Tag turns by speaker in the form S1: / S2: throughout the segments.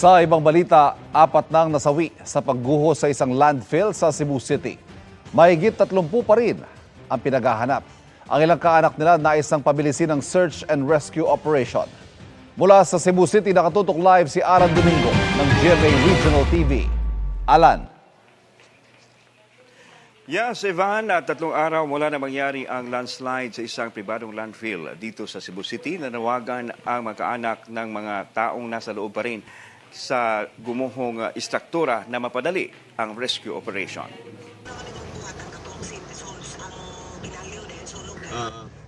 S1: Sa ibang balita, 4 nang nasawi sa pagguho sa isang landfill sa Cebu City. Mahigit 30 pa rin ang pinaghahanap. Ang ilang kaanak nila nais ng pabilisin ng search and rescue operation. Mula sa Cebu City, nakatutok live si Alan Domingo ng GMA Regional TV. Alan.
S2: Yes, Ivan, 3 araw mula na mangyari ang landslide sa isang pribadong landfill dito sa Cebu City, nanawagan ang magkaanak ng mga taong nasa loob pa rin sa gumuhong istruktura na mapadali ang rescue operation.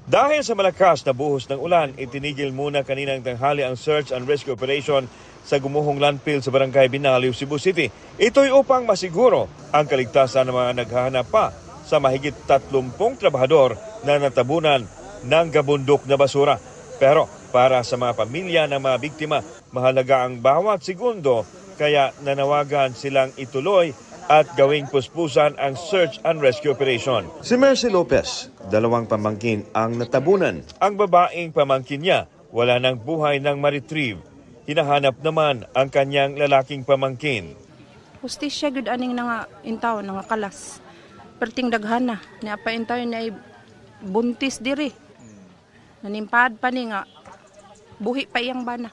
S2: Dahil sa malakas na buhos ng ulan, itinigil muna kaninang tanghali ang search and rescue operation sa gumuhong landfill sa Barangay Binaliw, Cebu City. Ito'y upang masiguro ang kaligtasan ng mga naghahanap pa sa mahigit 30 trabahador na natabunan ng gabundok na basura. Pero para sa mga pamilya ng mga biktima, mahalaga ang bawat segundo, kaya nanawagan silang ituloy at gawing puspusan ang search and rescue operation. Si Mercy Lopez, 2 pamangkin ang natabunan. Ang babaeng pamangkin niya, wala ng buhay nang ma-retrieve. Hinahanap naman ang kanyang lalaking pamangkin.
S3: Hustisya gud aning nga intaw nga kalas. Perting daghana ni apa intaw na buntis diri. Nanimpad pa ni nga buhi pa iyang bana.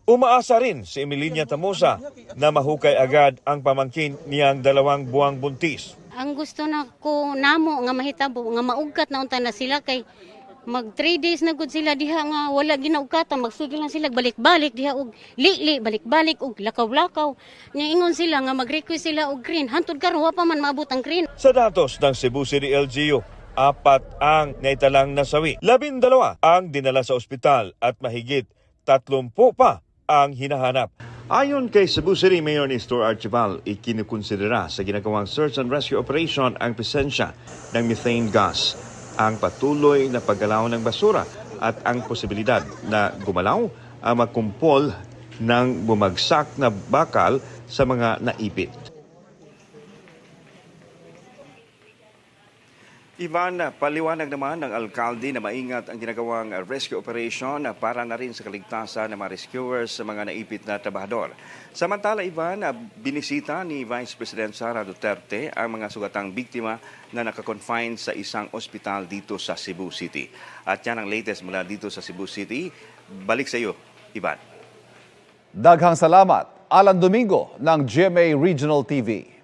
S2: Umaasa rin si Emilinia Tamosa na mahukay agad ang pamangkin niyang 2 buwang buntis.
S4: Ang gusto na ko namo nga mahitabo nga maugkat na unta na sila kay mag 3 days na gud sila diha nga wala ginaugkatan, magsugil lang sila balik-balik diha og li balik-balik og lakaw-lakaw. Nya ingon sila nga mag-request sila og green, hantud karon wa pa man maabot ang green.
S2: Sa datos ng Cebu City LGU, 4 ang naitalang nasawi. 12 ang dinala sa ospital at mahigit 30 pa ang hinahanap. Ayon kay Cebu City Mayor Nestor Archival, ikinukonsidera sa ginagawang search and rescue operation ang presensya ng methane gas, ang patuloy na paggalaw ng basura at ang posibilidad na gumalaw ang magkumpol ng bumagsak na bakal sa mga naipit. Ivan, paliwanag naman ng alkalde na maingat ang ginagawang rescue operation para na rin sa kaligtasan ng mga rescuers sa mga naipit na trabahador. Samantala, Ivan, binisita ni Vice President Sara Duterte ang mga sugatang biktima na nakakonfine sa isang ospital dito sa Cebu City. At yan ang latest mula dito sa Cebu City. Balik sa iyo, Ivan.
S1: Daghang salamat, Alan Domingo ng GMA Regional TV.